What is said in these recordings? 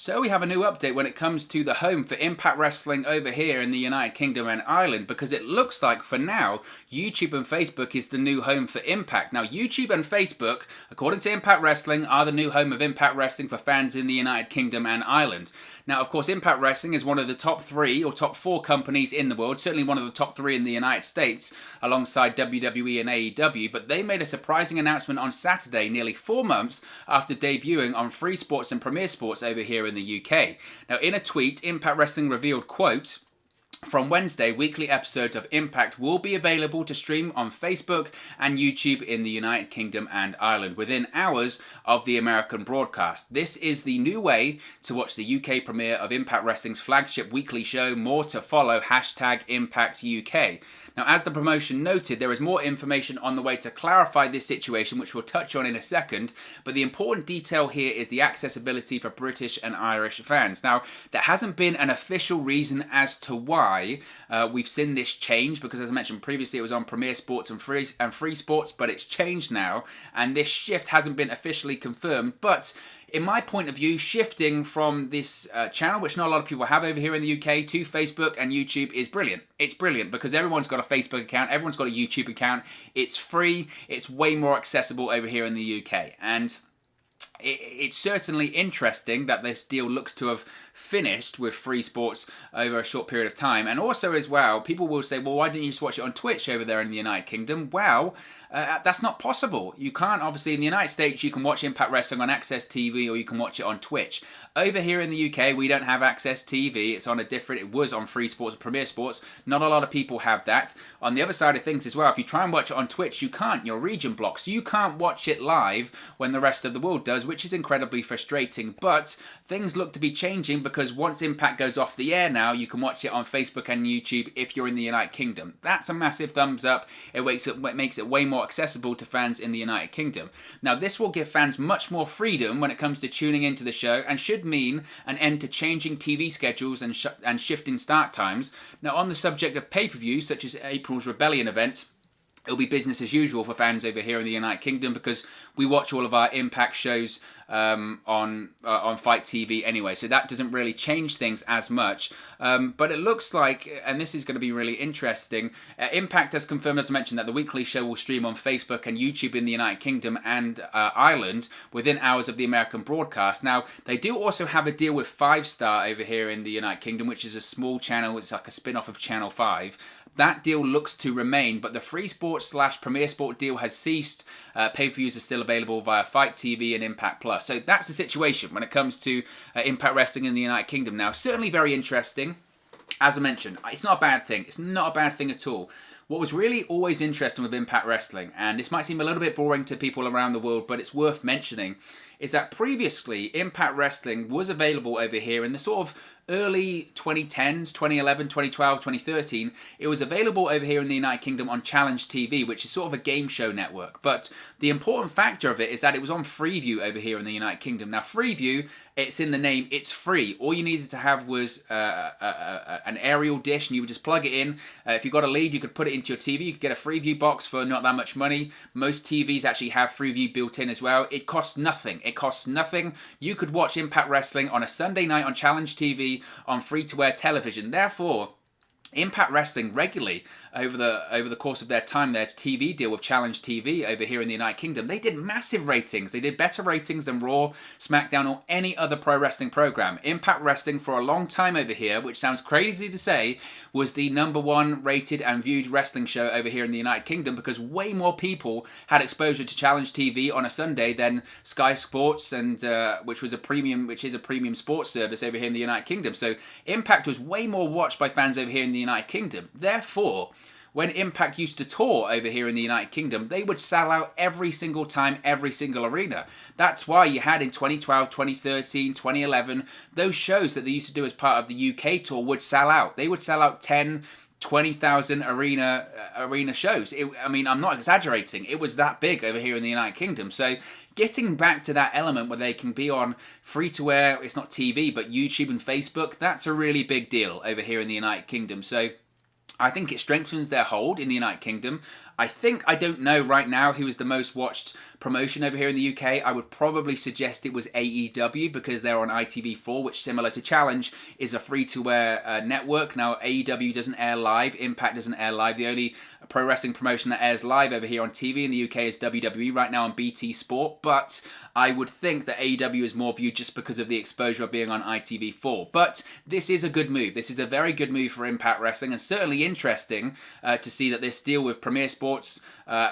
So we have a new update when it comes to the home for Impact Wrestling over here in the United Kingdom and Ireland, because it looks like for now YouTube and Facebook is the new home for Impact. Now YouTube and Facebook, according to Impact Wrestling, are the new home of Impact Wrestling for fans in the United Kingdom and Ireland. Now of course Impact Wrestling is one of the top 3 or top 4 companies in the world, certainly one of the top 3 in the United States alongside WWE and AEW, but they made a surprising announcement on Saturday, nearly 4 months after debuting on Free Sports and Premier Sports over here in the UK. Now in a tweet, Impact Wrestling revealed, quote, "From Wednesday, weekly episodes of Impact will be available to stream on Facebook and YouTube in the United Kingdom and Ireland within hours of the American broadcast. This is the new way to watch the UK premiere of Impact Wrestling's flagship weekly show. More to follow, #ImpactUK. Now, as the promotion noted, there is more information on the way to clarify this situation, which we'll touch on in a second, but the important detail here is the accessibility for British and Irish fans. Now, there hasn't been an official reason as to why we've seen this change, because as I mentioned previously, it was on Premier Sports and Free Sports, but it's changed now, and this shift hasn't been officially confirmed, but in my point of view, shifting from this channel, which not a lot of people have over here in the UK, to Facebook and YouTube is brilliant. It's brilliant because everyone's got a Facebook account, everyone's got a YouTube account, it's free, it's way more accessible over here in the UK, and it's certainly interesting that this deal looks to have finished with Free Sports over a short period of time. And also as well, people will say, well, why didn't you just watch it on Twitch over there in the United Kingdom? Well, that's not possible. You can't, obviously, in the United States, you can watch Impact Wrestling on Access TV or you can watch it on Twitch. Over here in the UK, we don't have Access TV. It's on a different, it was on Free Sports or Premier Sports. Not a lot of people have that. On the other side of things as well, if you try and watch it on Twitch, you can't. You're region blocked. So you can't watch it live when the rest of the world does, which is incredibly frustrating. But things look to be changing, because once Impact goes off the air now, you can watch it on Facebook and YouTube if you're in the United Kingdom. That's a massive thumbs up. It makes it way more accessible to fans in the United Kingdom. Now, this will give fans much more freedom when it comes to tuning into the show, and should mean an end to changing TV schedules and shifting start times. Now, on the subject of pay-per-views, such as April's Rebellion event, it'll be business as usual for fans over here in the United Kingdom, because we watch all of our Impact shows on Fight TV anyway, so that doesn't really change things as much. But it looks like, and this is going to be really interesting, Impact has confirmed, as I mentioned, that the weekly show will stream on Facebook and YouTube in the United Kingdom and Ireland within hours of the American broadcast. Now, they do also have a deal with 5 Star over here in the United Kingdom, which is a small channel. It's like a spin-off of Channel 5. That deal looks to remain, but the Free Sports / Premier Sport deal has ceased. Pay-per-views are still available via Fight TV and Impact Plus. So that's the situation when it comes to Impact Wrestling in the United Kingdom now. Certainly very interesting. As I mentioned, it's not a bad thing. It's not a bad thing at all. What was really always interesting with Impact Wrestling, and this might seem a little bit boring to people around the world, but it's worth mentioning, is that previously Impact Wrestling was available over here in the sort of early 2010s, 2011, 2012, 2013. It was available over here in the United Kingdom on Challenge TV, which is sort of a game show network. But the important factor of it is that it was on Freeview over here in the United Kingdom. Now, Freeview, it's in the name, it's free. All you needed to have was an aerial dish, and you would just plug it in. If you got a lead, you could put it into your TV. You could get a Freeview box for not that much money. Most TVs actually have Freeview built in as well. It costs nothing. It costs nothing. You could watch Impact Wrestling on a Sunday night on Challenge TV on free-to-air television. Therefore, Impact Wrestling regularly over the course of their time, their TV deal with Challenge TV over here in the United Kingdom, they did massive ratings. They did better ratings than Raw, SmackDown, or any other pro wrestling program. Impact Wrestling for a long time over here, which sounds crazy to say, was the #1 rated and viewed wrestling show over here in the United Kingdom, because way more people had exposure to Challenge TV on a Sunday than Sky Sports, and which is a premium sports service over here in the United Kingdom. So Impact was way more watched by fans over here in the United Kingdom. Therefore, when Impact used to tour over here in the United Kingdom, they would sell out every single time, every single arena. That's why you had in 2012, 2013, 2011, those shows that they used to do as part of the UK tour would sell out. They would sell out 10, 20,000 arena shows. I mean, I'm not exaggerating. It was that big over here in the United Kingdom. So getting back to that element where they can be on free-to-air, it's not TV, but YouTube and Facebook, that's a really big deal over here in the United Kingdom. So I think it strengthens their hold in the United Kingdom. I don't know right now who is the most watched promotion over here in the UK. I would probably suggest it was AEW because they're on ITV4, which, similar to Challenge, is a free-to-air network. Now, AEW doesn't air live. Impact doesn't air live. The only pro wrestling promotion that airs live over here on TV in the UK is WWE right now on BT Sport, but I would think that AEW is more viewed just because of the exposure of being on ITV4. But this is a good move. This is a very good move for Impact Wrestling, and certainly interesting to see that this deal with Premier Sports,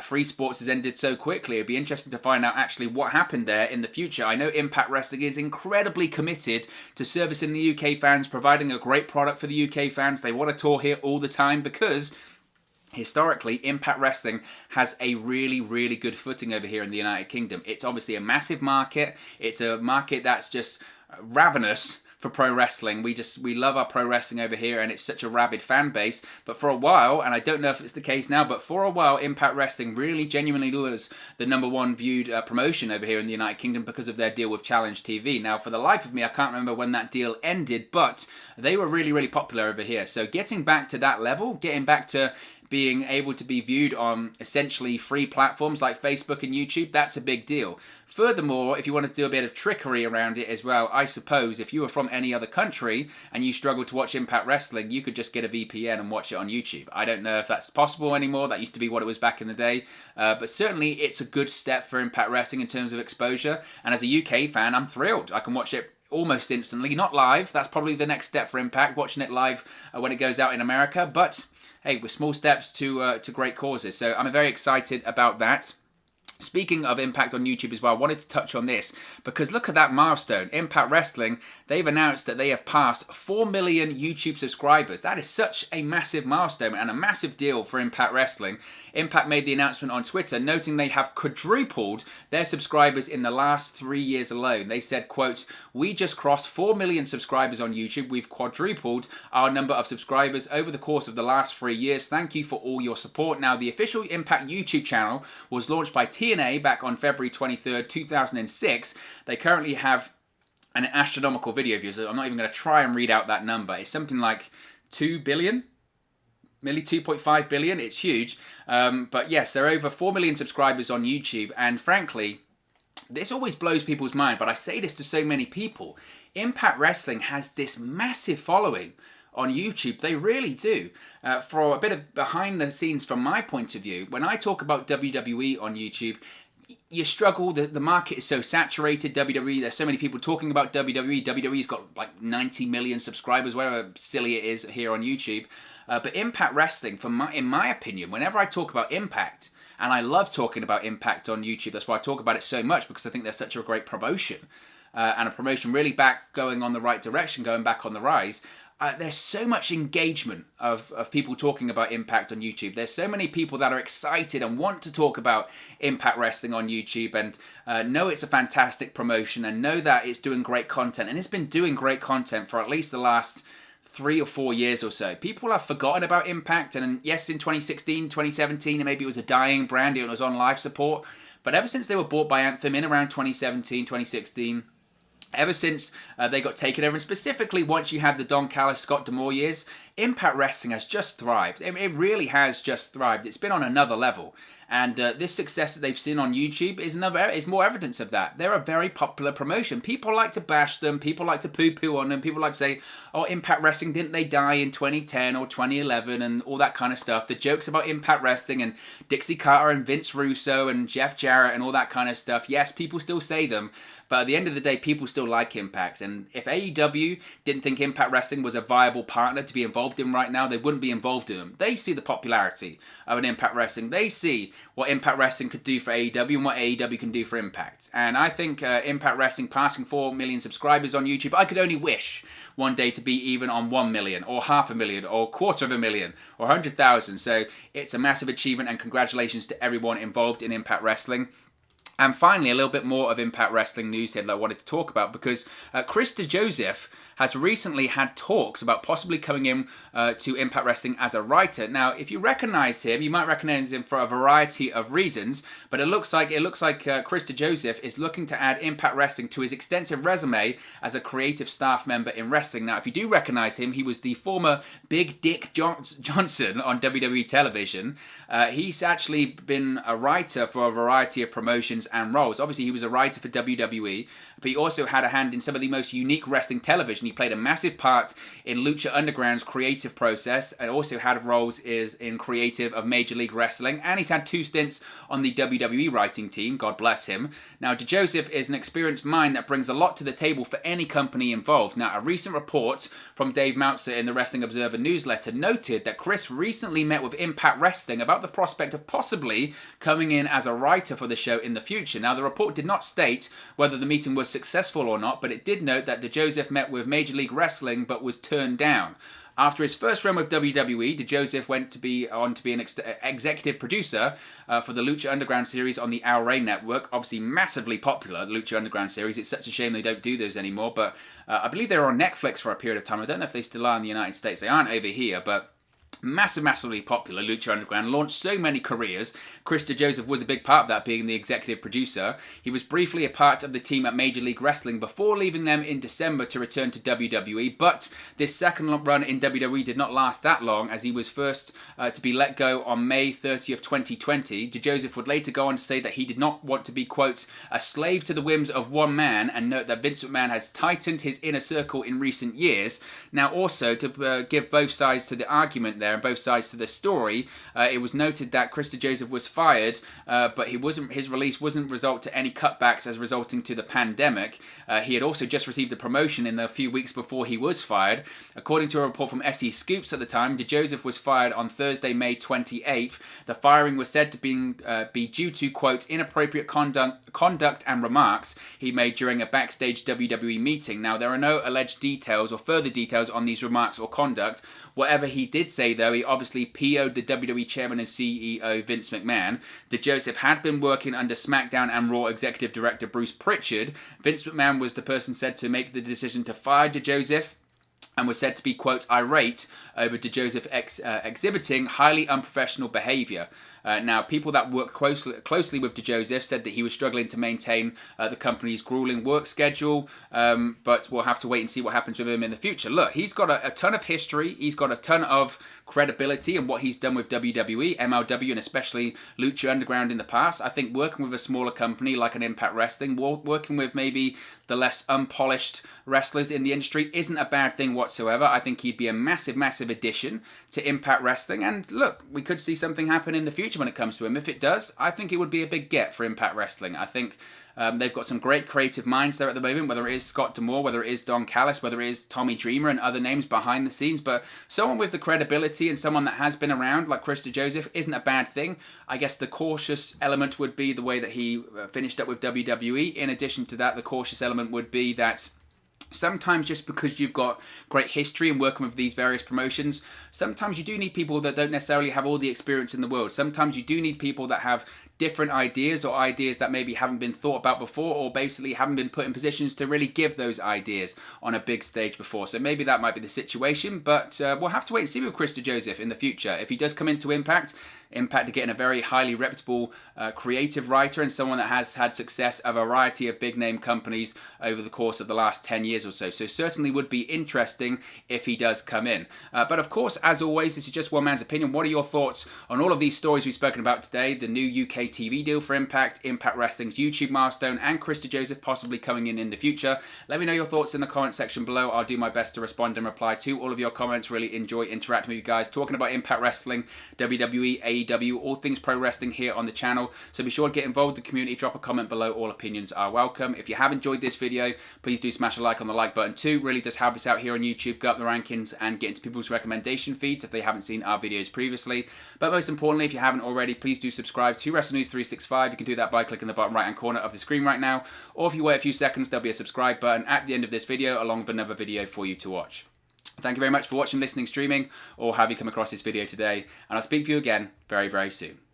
Free Sports, has ended so quickly. It'd be interesting to find out actually what happened there in the future. I know Impact Wrestling is incredibly committed to servicing the UK fans, providing a great product for the UK fans. They want to tour here all the time because historically, Impact Wrestling has a really, really good footing over here in the United Kingdom. It's obviously a massive market. It's a market that's just ravenous for pro wrestling. We love our pro wrestling over here, and it's such a rabid fan base. But for a while, and I don't know if it's the case now, but for a while, Impact Wrestling really genuinely was the #1 viewed promotion over here in the United Kingdom because of their deal with Challenge TV. Now, for the life of me, I can't remember when that deal ended, but they were really, really popular over here. So getting back to that level, getting back to being able to be viewed on essentially free platforms like Facebook and YouTube, that's a big deal. Furthermore, if you want to do a bit of trickery around it as well, I suppose if you were from any other country and you struggle to watch Impact Wrestling, you could just get a VPN and watch it on YouTube. I don't know if that's possible anymore. That used to be what it was back in the day. But certainly it's a good step for Impact Wrestling in terms of exposure. And as a UK fan, I'm thrilled. I can watch it almost instantly. Not live. That's probably the next step for Impact, watching it live when it goes out in America. But hey, with small steps to great causes. So I'm very excited about that. Speaking of Impact on YouTube as well, I wanted to touch on this because look at that milestone. Impact Wrestling, they've announced that they have passed 4 million YouTube subscribers. That is such a massive milestone and a massive deal for Impact Wrestling. Impact made the announcement on Twitter, noting they have quadrupled their subscribers in the last 3 years alone. They said, quote, "We just crossed 4 million subscribers on YouTube. We've quadrupled our number of subscribers over the course of the last 3 years. Thank you for all your support." Now, the official Impact YouTube channel was launched by TNA back on February 23rd, 2006. They currently have an astronomical video views. I'm not even going to try and read out that number. It's something like 2 billion? Nearly 2.5 billion. It's huge. But yes, there are over 4 million subscribers on YouTube. And frankly, this always blows people's mind. But I say this to so many people. Impact Wrestling has this massive following on YouTube. They really do. For a bit of behind the scenes from my point of view, when I talk about WWE on YouTube, you struggle. The market is so saturated. WWE, there's so many people talking about WWE. WWE's got like 90 million subscribers, whatever silly it is here on YouTube. But Impact Wrestling, in my opinion, whenever I talk about Impact, and I love talking about Impact on YouTube, that's why I talk about it so much, because I think they're such a great promotion. And a promotion really going on the right direction, going back on the rise. There's so much engagement of people talking about Impact on YouTube. There's so many people that are excited and want to talk about Impact Wrestling on YouTube and know it's a fantastic promotion and know that it's doing great content. And it's been doing great content for at least the last 3 or 4 years or so. People have forgotten about Impact, and yes, in 2016, 2017, maybe it was a dying brand, it was on live support. But ever since they were bought by Anthem in around 2017, 2016, ever since they got taken over, and specifically once you had the Don Callis, Scott D'Amore years, Impact Wrestling has just thrived. It really has just thrived. It's been on another level. And this success that they've seen on YouTube is more evidence of that. They're a very popular promotion. People like to bash them. People like to poo-poo on them. People like to say, oh, Impact Wrestling, didn't they die in 2010 or 2011 and all that kind of stuff. The jokes about Impact Wrestling and Dixie Carter and Vince Russo and Jeff Jarrett and all that kind of stuff. Yes, people still say them. But at the end of the day, people still like Impact. And if AEW didn't think Impact Wrestling was a viable partner to be involved in right now, they wouldn't be involved in them. They see the popularity of an Impact Wrestling. They see what Impact Wrestling could do for AEW and what AEW can do for Impact. And I think Impact Wrestling passing 4 million subscribers on YouTube, I could only wish one day to be even on 1 million or 500,000 or 250,000 or 100,000. So it's a massive achievement, and congratulations to everyone involved in Impact Wrestling. And finally, a little bit more of Impact Wrestling news here that I wanted to talk about, because Chris DeJoseph has recently had talks about possibly coming in to Impact Wrestling as a writer. Now, if you recognize him, you might recognize him for a variety of reasons, but it looks like Chris DeJoseph is looking to add Impact Wrestling to his extensive resume as a creative staff member in wrestling. Now, if you do recognize him, he was the former Big Dick Johnson on WWE television. He's actually been a writer for a variety of promotions and roles. Obviously, he was a writer for WWE, but he also had a hand in some of the most unique wrestling television. He played a massive part in Lucha Underground's creative process, and also had roles in creative of Major League Wrestling, and he's had 2 stints on the WWE writing team, God bless him. Now, DeJoseph is an experienced mind that brings a lot to the table for any company involved. Now, a recent report from Dave Meltzer in the Wrestling Observer newsletter noted that Chris recently met with Impact Wrestling about the prospect of possibly coming in as a writer for the show in the future. Now, the report did not state whether the meeting was successful or not, but it did note that DeJoseph met with Major League Wrestling but was turned down. After his first run with WWE, DeJoseph went on to be an executive producer for the Lucha Underground series on the Al Rey network. Obviously, massively popular, the Lucha Underground series. It's such a shame they don't do those anymore, but I believe they were on Netflix for a period of time. I don't know if they still are in the United States. They aren't over here, but massively popular. Lucha Underground launched so many careers. Chris DeJoseph was a big part of that, being the executive producer. He was briefly a part of the team at Major League Wrestling before leaving them in December to return to WWE, but this second run in WWE did not last that long, as he was first to be let go on May 30th, 2020. DeJoseph would later go on to say that he did not want to be, quote, a slave to the whims of one man, and note that Vince McMahon has tightened his inner circle in recent years. Now, also, to give both sides to the argument there, and both sides to the story, it was noted that Chris DeJoseph was fired, but his release wasn't result to any cutbacks as resulting to the pandemic. He had also just received a promotion in the few weeks before he was fired. According to a report from SE Scoops at the time, DeJoseph was fired on Thursday, May 28th. The firing was said to be due to, quote, inappropriate conduct and remarks he made during a backstage WWE meeting. Now, there are no alleged details or further details on these remarks or conduct. Whatever he did say, though, he obviously PO'd the WWE chairman and CEO Vince McMahon. DeJoseph had been working under SmackDown and Raw executive director Bruce Pritchard. Vince McMahon was the person said to make the decision to fire DeJoseph, and was said to be, quote, irate over DeJoseph exhibiting highly unprofessional behaviour. Now, people that worked closely with DeJoseph said that he was struggling to maintain the company's grueling work schedule, but we'll have to wait and see what happens with him in the future. Look, he's got a ton of history, he's got a ton of credibility in what he's done with WWE, MLW, and especially Lucha Underground in the past. I think working with a smaller company like an Impact Wrestling, working with maybe the less unpolished wrestlers in the industry isn't a bad thing whatsoever. I think he'd be a massive addition to Impact Wrestling, and look, we could see something happen in the future when it comes to him. If it does, I think it would be a big get for Impact Wrestling. I think they've got some great creative minds there at the moment, whether it is Scott D'Amore, whether it is Don Callis, whether it is Tommy Dreamer and other names behind the scenes, but someone with the credibility and someone that has been around like Chris DeJoseph isn't a bad thing. I guess the cautious element would be the way that he finished up with WWE. In addition to that, the cautious element would be that sometimes just because you've got great history in working with these various promotions, sometimes you do need people that don't necessarily have all the experience in the world. Sometimes you do need people that have different ideas, or ideas that maybe haven't been thought about before, or basically haven't been put in positions to really give those ideas on a big stage before. So maybe that might be the situation, but we'll have to wait and see with Chris DeJoseph in the future. If he does come into Impact are getting a very highly reputable creative writer and someone that has had success at a variety of big name companies over the course of the last 10 years or so. So certainly would be interesting if he does come in. But of course, as always, this is just one man's opinion. What are your thoughts on all of these stories we've spoken about today? The new UK TV deal for Impact, Impact Wrestling's YouTube milestone, and Chris DeJoseph possibly coming in the future. Let me know your thoughts in the comment section below. I'll do my best to respond and reply to all of your comments. Really enjoy interacting with you guys, talking about Impact Wrestling, WWE, AEW, all things pro wrestling here on the channel. So be sure to get involved with the community, drop a comment below. All opinions are welcome. If you have enjoyed this video, please do smash a like on the like button too. Really does help us out here on YouTube, go up the rankings and get into people's recommendation feeds if they haven't seen our videos previously. But most importantly, if you haven't already, please do subscribe to Wrestle News 365. You can do that by clicking the bottom right hand corner of the screen right now, or if you wait a few seconds, there'll be a subscribe button at the end of this video along with another video for you to watch. Thank you very much for watching, listening, streaming, or have you come across this video today, and I'll speak to you again very soon.